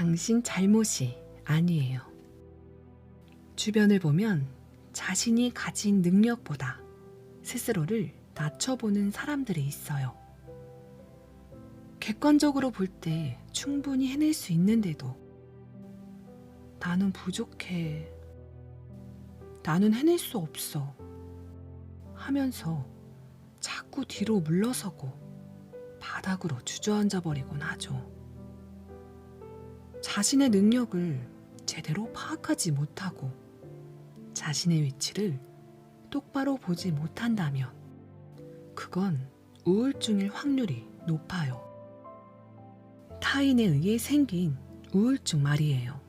당신 잘못이 아니에요. 주변을 보면 자신이 가진 능력보다 스스로를 낮춰보는 사람들이 있어요. 객관적으로 볼 때 충분히 해낼 수 있는데도 나는 부족해, 나는 해낼 수 없어 하면서 자꾸 뒤로 물러서고 바닥으로 주저앉아 버리곤 하죠. 자신의 능력을 제대로 파악하지 못하고 자신의 위치를 똑바로 보지 못한다면 그건 우울증일 확률이 높아요. 타인에 의해 생긴 우울증 말이에요.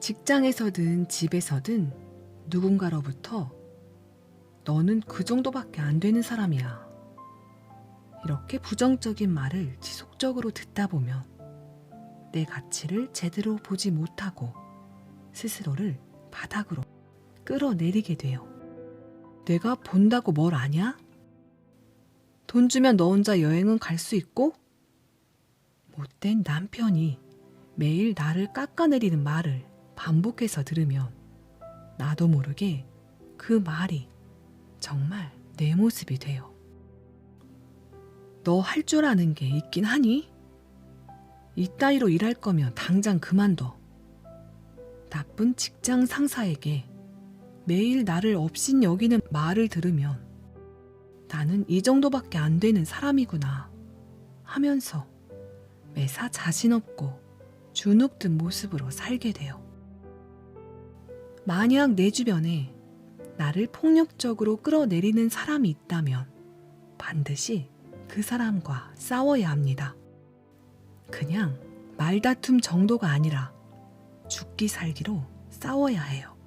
직장에서든 집에서든 누군가로부터 너는 그 정도밖에 안 되는 사람이야, 이렇게 부정적인 말을 지속적으로 듣다 보면 내 가치를 제대로 보지 못하고 스스로를 바닥으로 끌어내리게 돼요. 내가 본다고 뭘 아냐? 돈 주면 너 혼자 여행은 갈 수 있고? 못된 남편이 매일 나를 깎아내리는 말을 반복해서 들으면 나도 모르게 그 말이 정말 내 모습이 돼요. 너 할 줄 아는 게 있긴 하니? 이따위로 일할 거면 당장 그만둬. 나쁜 직장 상사에게 매일 나를 업신 여기는 말을 들으면 나는 이 정도밖에 안 되는 사람이구나 하면서 매사 자신 없고 주눅든 모습으로 살게 돼요. 만약 내 주변에 나를 폭력적으로 끌어내리는 사람이 있다면 반드시 그 사람과 싸워야 합니다. 그냥 말다툼 정도가 아니라 죽기 살기로 싸워야 해요.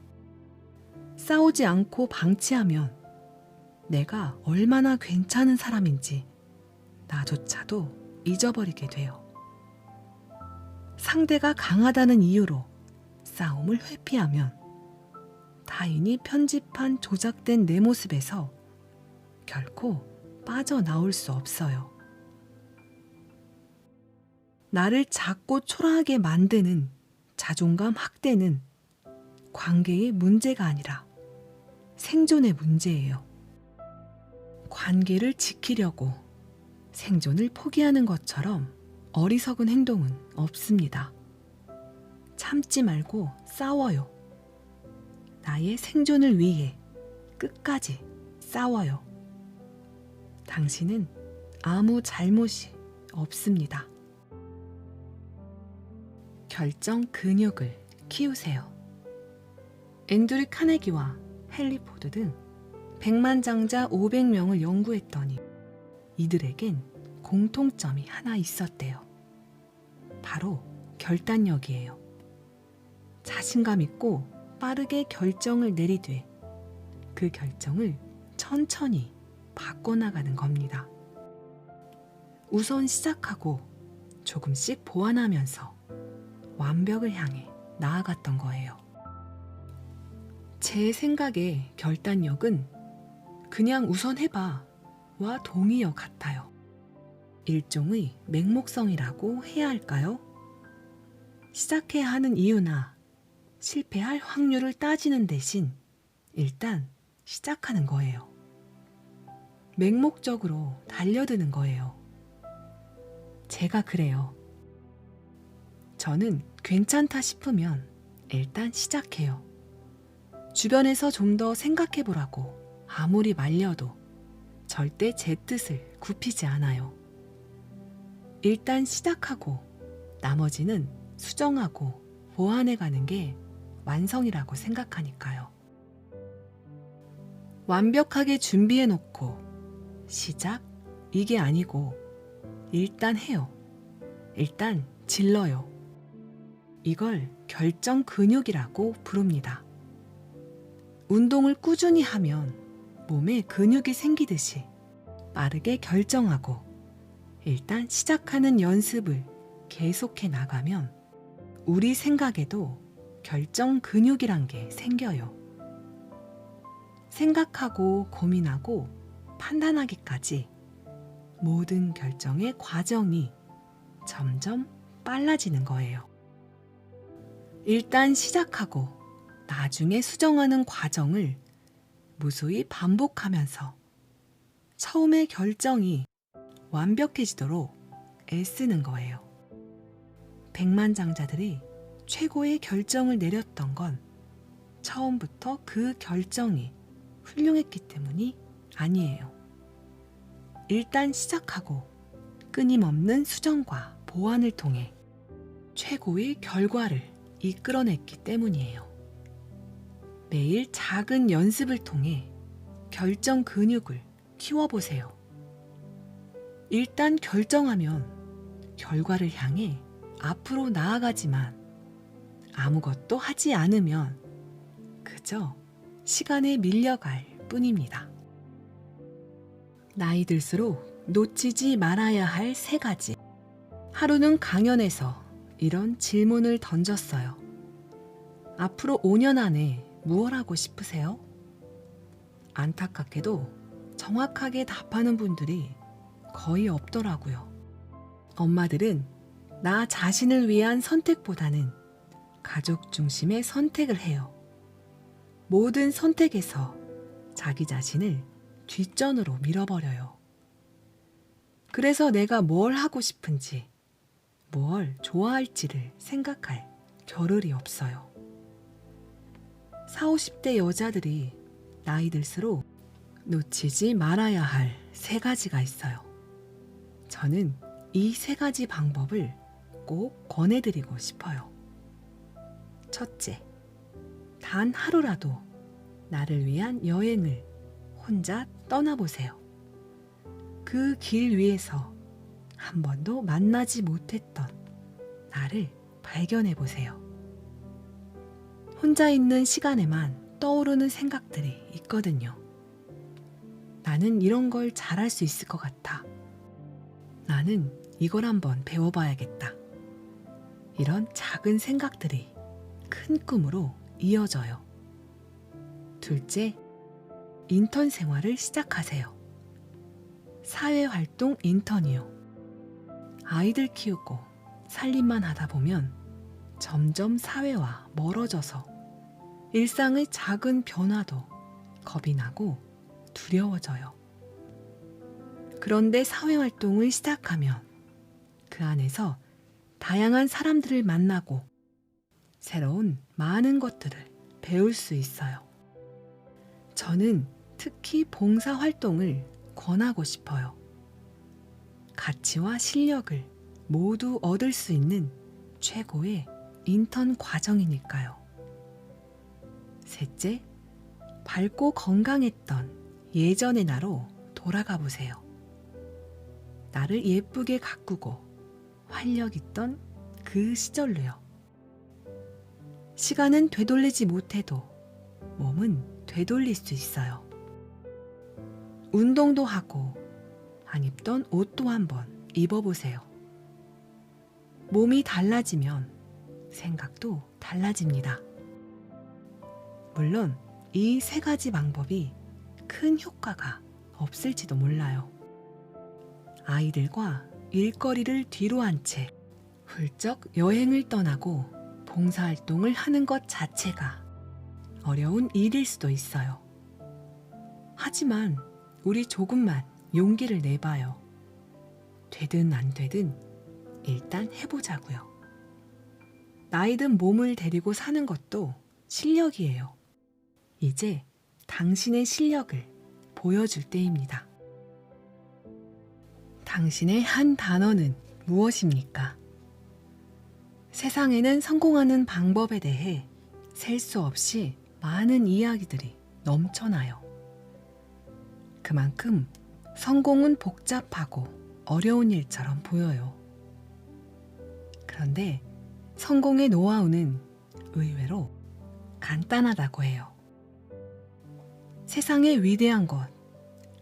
싸우지 않고 방치하면 내가 얼마나 괜찮은 사람인지 나조차도 잊어버리게 돼요. 상대가 강하다는 이유로 싸움을 회피하면 타인이 편집한 조작된 내 모습에서 결코 빠져나올 수 없어요. 나를 작고 초라하게 만드는 자존감 학대는 관계의 문제가 아니라 생존의 문제예요. 관계를 지키려고 생존을 포기하는 것처럼 어리석은 행동은 없습니다. 참지 말고 싸워요. 나의 생존을 위해 끝까지 싸워요. 당신은 아무 잘못이 없습니다. 결정 근육을 키우세요. 앤드류 카네기와 헨리 포드 등 백만장자 500명을 연구했더니 이들에겐 공통점이 하나 있었대요. 바로 결단력이에요. 자신감 있고 빠르게 결정을 내리되 그 결정을 천천히 바꿔나가는 겁니다. 우선 시작하고 조금씩 보완하면서 완벽을 향해 나아갔던 거예요. 제 생각에 결단력은 그냥 우선 해봐 와 동의어 같아요. 일종의 맹목성이라고 해야 할까요? 시작해야 하는 이유나 실패할 확률을 따지는 대신 일단 시작하는 거예요. 맹목적으로 달려드는 거예요. 제가 그래요. 저는 괜찮다 싶으면 일단 시작해요. 주변에서 좀 더 생각해보라고 아무리 말려도 절대 제 뜻을 굽히지 않아요. 일단 시작하고 나머지는 수정하고 보완해가는 게 완성이라고 생각하니까요. 완벽하게 준비해놓고 시작? 이게 아니고 일단 해요. 일단 질러요. 이걸 결정 근육이라고 부릅니다. 운동을 꾸준히 하면 몸에 근육이 생기듯이 빠르게 결정하고 일단 시작하는 연습을 계속해 나가면 우리 생각에도 결정 근육이란 게 생겨요. 생각하고 고민하고 판단하기까지 모든 결정의 과정이 점점 빨라지는 거예요. 일단 시작하고 나중에 수정하는 과정을 무수히 반복하면서 처음의 결정이 완벽해지도록 애쓰는 거예요. 백만장자들이 최고의 결정을 내렸던 건 처음부터 그 결정이 훌륭했기 때문이 아니에요. 일단 시작하고 끊임없는 수정과 보완을 통해 최고의 결과를 이끌어냈기 때문이에요. 매일 작은 연습을 통해 결정 근육을 키워보세요. 일단 결정하면 결과를 향해 앞으로 나아가지만 아무것도 하지 않으면 그저 시간에 밀려갈 뿐입니다. 나이 들수록 놓치지 말아야 할 3가지. 하루는 강연에서 이런 질문을 던졌어요. 앞으로 5년 안에 무엇 하고 싶으세요? 안타깝게도 정확하게 답하는 분들이 거의 없더라고요. 엄마들은 나 자신을 위한 선택보다는 가족 중심의 선택을 해요. 모든 선택에서 자기 자신을 뒷전으로 밀어버려요. 그래서 내가 뭘 하고 싶은지, 뭘 좋아할지를 생각할 겨를이 없어요. 40, 50대 여자들이 나이 들수록 놓치지 말아야 할 3가지가 있어요. 저는 이 3가지 방법을 꼭 권해드리고 싶어요. 첫째, 단 하루라도 나를 위한 여행을 혼자 떠나보세요. 그 길 위에서 한 번도 만나지 못했던 나를 발견해보세요. 혼자 있는 시간에만 떠오르는 생각들이 있거든요. 나는 이런 걸 잘할 수 있을 것 같아. 나는 이걸 한번 배워봐야겠다. 이런 작은 생각들이 큰 꿈으로 이어져요. 둘째, 인턴 생활을 시작하세요. 사회활동 인턴이요. 아이들 키우고 살림만 하다 보면 점점 사회와 멀어져서 일상의 작은 변화도 겁이 나고 두려워져요. 그런데 사회활동을 시작하면 그 안에서 다양한 사람들을 만나고 새로운 많은 것들을 배울 수 있어요. 저는 특히 봉사활동을 권하고 싶어요. 가치와 실력을 모두 얻을 수 있는 최고의 인턴 과정이니까요. 셋째, 밝고 건강했던 예전의 나로 돌아가 보세요. 나를 예쁘게 가꾸고 활력 있던 그 시절로요. 시간은 되돌리지 못해도 몸은 되돌릴 수 있어요. 운동도 하고 안 입던 옷도 한번 입어보세요. 몸이 달라지면 생각도 달라집니다. 물론 이 3가지 방법이 큰 효과가 없을지도 몰라요. 아이들과 일거리를 뒤로 한 채 훌쩍 여행을 떠나고 봉사활동을 하는 것 자체가 어려운 일일 수도 있어요. 하지만 우리 조금만 용기를 내봐요. 되든 안 되든 일단 해보자고요. 나이든 몸을 데리고 사는 것도 실력이에요. 이제 당신의 실력을 보여줄 때입니다. 당신의 한 단어는 무엇입니까? 세상에는 성공하는 방법에 대해 셀 수 없이 많은 이야기들이 넘쳐나요. 그만큼 성공은 복잡하고 어려운 일처럼 보여요. 그런데 성공의 노하우는 의외로 간단하다고 해요. 세상의 위대한 것,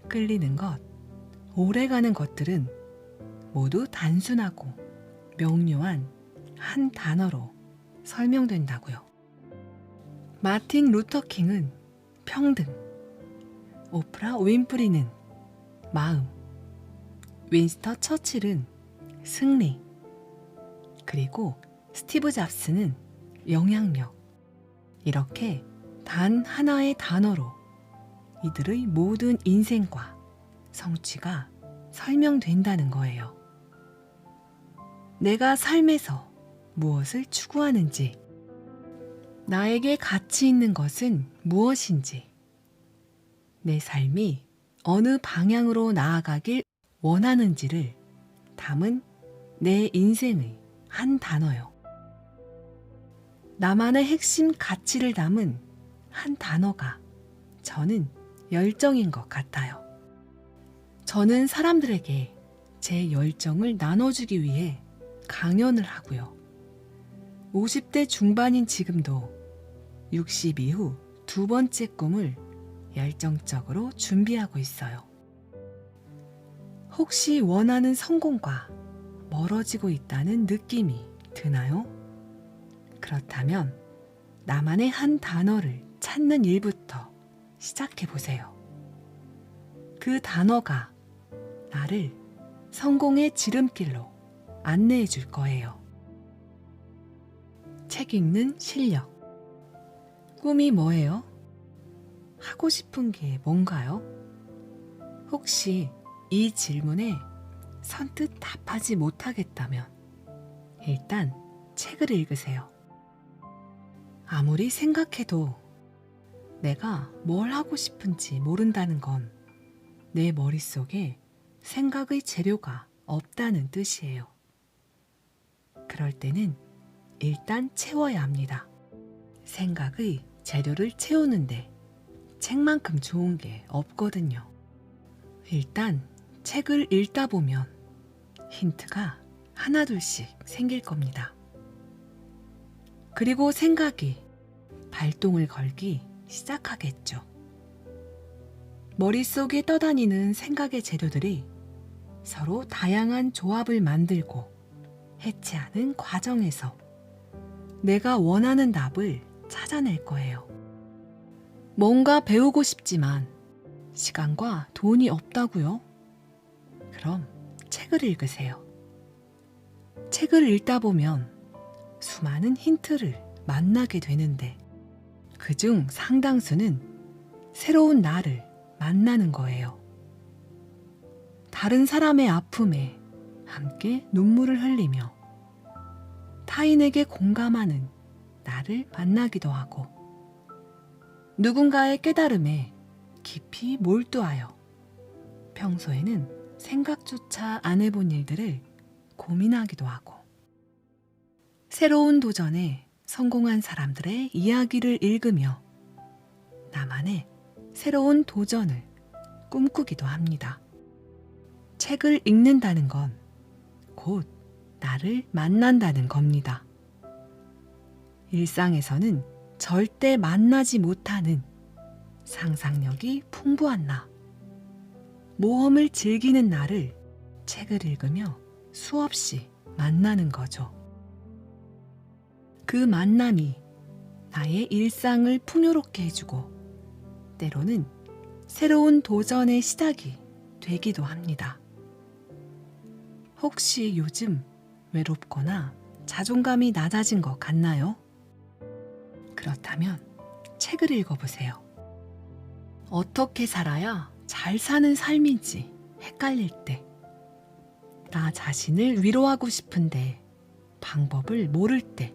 끌리는 것, 오래가는 것들은 모두 단순하고 명료한 한 단어로 설명된다고요. 마틴 루터 킹은 평등, 오프라 윈프리는 마음, 윈스턴 처칠은 승리, 그리고 스티브 잡스는 영향력. 이렇게 단 하나의 단어로 이들의 모든 인생과 성취가 설명된다는 거예요. 내가 삶에서 무엇을 추구하는지, 나에게 가치 있는 것은 무엇인지, 내 삶이 어느 방향으로 나아가길 원하는지를 담은 내 인생의 한 단어요. 나만의 핵심 가치를 담은 한 단어가 저는 열정인 것 같아요. 저는 사람들에게 제 열정을 나눠주기 위해 강연을 하고요. 50대 중반인 지금도 60 이후 두 번째 꿈을 열정적으로 준비하고 있어요. 혹시 원하는 성공과 멀어지고 있다는 느낌이 드나요? 그렇다면 나만의 한 단어를 찾는 일부터 시작해 보세요. 그 단어가 나를 성공의 지름길로 안내해 줄 거예요. 책 읽는 실력. 꿈이 뭐예요? 하고 싶은 게 뭔가요? 혹시 이 질문에 선뜻 답하지 못하겠다면 일단 책을 읽으세요. 아무리 생각해도 내가 뭘 하고 싶은지 모른다는 건 내 머릿속에 생각의 재료가 없다는 뜻이에요. 그럴 때는 일단 채워야 합니다. 생각의 재료를 채우는데 책만큼 좋은 게 없거든요. 일단 책을 읽다 보면 힌트가 하나둘씩 생길 겁니다. 그리고 생각이 발동을 걸기 시작하겠죠. 머릿속에 떠다니는 생각의 재료들이 서로 다양한 조합을 만들고 해체하는 과정에서 내가 원하는 답을 찾아낼 거예요. 뭔가 배우고 싶지만 시간과 돈이 없다고요? 그럼 책을 읽으세요. 책을 읽다 보면 수많은 힌트를 만나게 되는데 그중 상당수는 새로운 나를 만나는 거예요. 다른 사람의 아픔에 함께 눈물을 흘리며 타인에게 공감하는 나를 만나기도 하고 누군가의 깨달음에 깊이 몰두하여 평소에는 생각조차 안 해본 일들을 고민하기도 하고 새로운 도전에 성공한 사람들의 이야기를 읽으며 나만의 새로운 도전을 꿈꾸기도 합니다. 책을 읽는다는 건 곧 나를 만난다는 겁니다. 일상에서는 절대 만나지 못하는 상상력이 풍부한 나, 모험을 즐기는 나를 책을 읽으며 수없이 만나는 거죠. 그 만남이 나의 일상을 풍요롭게 해주고 때로는 새로운 도전의 시작이 되기도 합니다. 혹시 요즘 외롭거나 자존감이 낮아진 것 같나요? 그렇다면 책을 읽어보세요. 어떻게 살아야 잘 사는 삶인지 헷갈릴 때, 나 자신을 위로하고 싶은데 방법을 모를 때,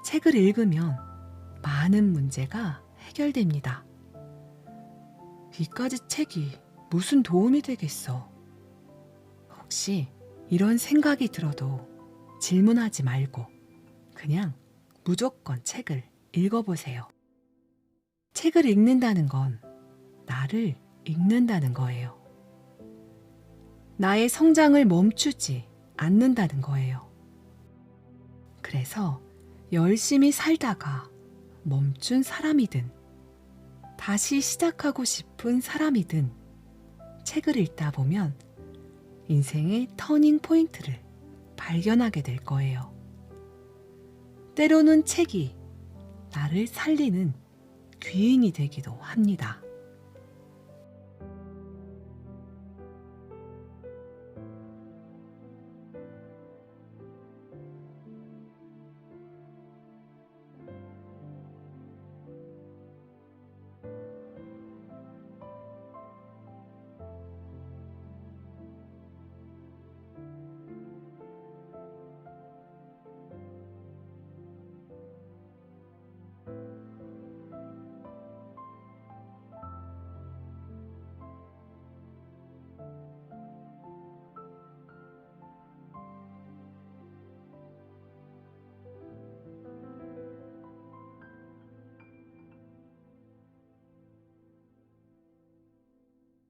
책을 읽으면 많은 문제가 해결됩니다. 이까지 책이 무슨 도움이 되겠어? 혹시 이런 생각이 들어도 질문하지 말고 그냥 무조건 책을 읽어보세요. 책을 읽는다는 건 나를 읽는다는 거예요. 나의 성장을 멈추지 않는다는 거예요. 그래서 열심히 살다가 멈춘 사람이든 다시 시작하고 싶은 사람이든 책을 읽다 보면 인생의 터닝 포인트를 발견하게 될 거예요. 때로는 책이 나를 살리는 귀인이 되기도 합니다.